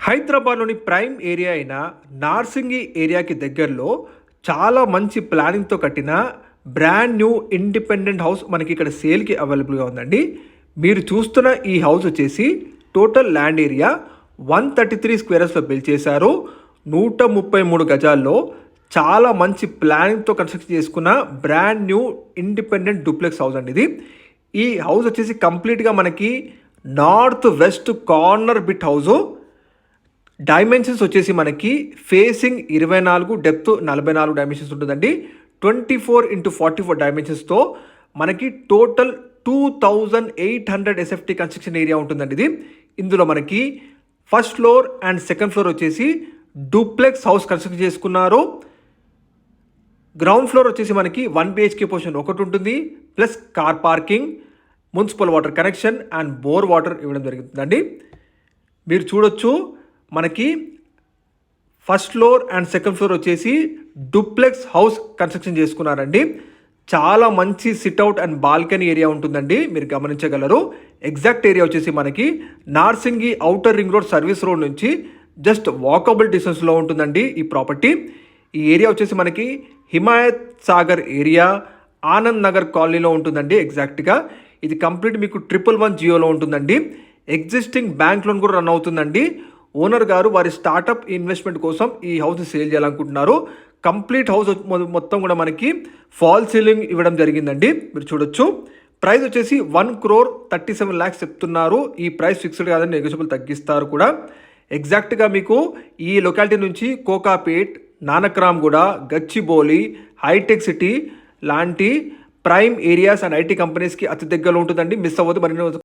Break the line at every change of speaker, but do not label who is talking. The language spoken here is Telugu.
హైదరాబాద్లోని ప్రైమ్ ఏరియా అయిన నార్సింగి ఏరియాకి దగ్గరలో చాలా మంచి ప్లానింగ్తో కట్టిన బ్రాండ్ న్యూ ఇండిపెండెంట్ హౌస్ మనకి ఇక్కడ సేల్కి అవైలబుల్గా ఉందండి. మీరు చూస్తున్న ఈ హౌస్ వచ్చేసి టోటల్ ల్యాండ్ ఏరియా 133 స్క్వేర్స్లో బిల్డ్ చేశారు. 133 గజాల్లో చాలా మంచి ప్లానింగ్తో కన్స్ట్రక్షన్ చేసుకున్న brand new independent duplex house అండి ఇది. ఈ హౌస్ వచ్చేసి కంప్లీట్గా మనకి north west corner bit house. Dimensions వచ్చేసి మనకి ఫేసింగ్ 24, డెప్త్ 44 డైమెన్షన్స్ ఉంటుందండి. 24x44 డైమెన్షన్స్తో మనకి టోటల్ 2800 ఎస్ఎఫ్టీ కన్స్ట్రక్షన్ ఏరియా ఉంటుందండి ఇది. ఇందులో మనకి first floor and second floor వచ్చేసి డూప్లెక్స్ హౌస్ కన్స్ట్రక్షన్ చేసుకున్నారు. గ్రౌండ్ ఫ్లోర్ వచ్చేసి మనకి 1 BHK పోర్షన్ ఒకటి ఉంటుంది, plus car parking, municipal water connection and bore water ఇవ్వడం జరుగుతుందండి. మీరు చూడొచ్చు మనకి first floor and second floor వచ్చేసి డూప్లెక్స్ హౌస్ కన్స్ట్రక్షన్ చేసుకున్నారండి. చాలా మంచి సిట్అవుట్ అండ్ బాల్కనీ ఏరియా ఉంటుందండి, మీరు గమనించగలరు. ఎగ్జాక్ట్ ఏరియా వచ్చేసి మనకి Narsingi outer ring road service road నుంచి జస్ట్ వాకబుల్ డిస్టెన్స్లో ఉంటుందండి ఈ ప్రాపర్టీ. ఈ ఏరియా వచ్చేసి మనకి హిమాయత్ సాగర్ ఏరియా, ఆనంద్ నగర్ కాలనీలో ఉంటుందండి ఎగ్జాక్ట్గా. ఇది కంప్లీట్ మీకు 111 జియోలో ఉంటుందండి. ఎగ్జిస్టింగ్ బ్యాంక్ లోన్ కూడా రన్ అవుతుందండి. ఓనర్ గారు వారి స్టార్టప్ ఇన్వెస్ట్మెంట్ కోసం ఈ హౌస్ని సేల్ చేయాలనుకుంటున్నారు. కంప్లీట్ హౌస్ మొత్తం కూడా మనకి ఫాల్ సీలింగ్ ఇవ్వడం జరిగిందండి, మీరు చూడొచ్చు. ప్రైస్ వచ్చేసి 1,37 lakhs చెప్తున్నారు. ఈ ప్రైస్ ఫిక్స్డ్ కాదని నెగోషియబుల్ తగ్గిస్తారు కూడా. ఎగ్జాక్ట్గా మీకు ఈ లొకాలిటీ నుంచి కోకాపేట్, నానక్రామ్గూడ, గచ్చిబౌలి, హైటెక్ సిటీ లాంటి ప్రైమ్ ఏరియాస్ అండ్ ఐటీ కంపెనీస్కి అతి దగ్గరలో ఉంటుందండి. మిస్ అవ్వదు. మరి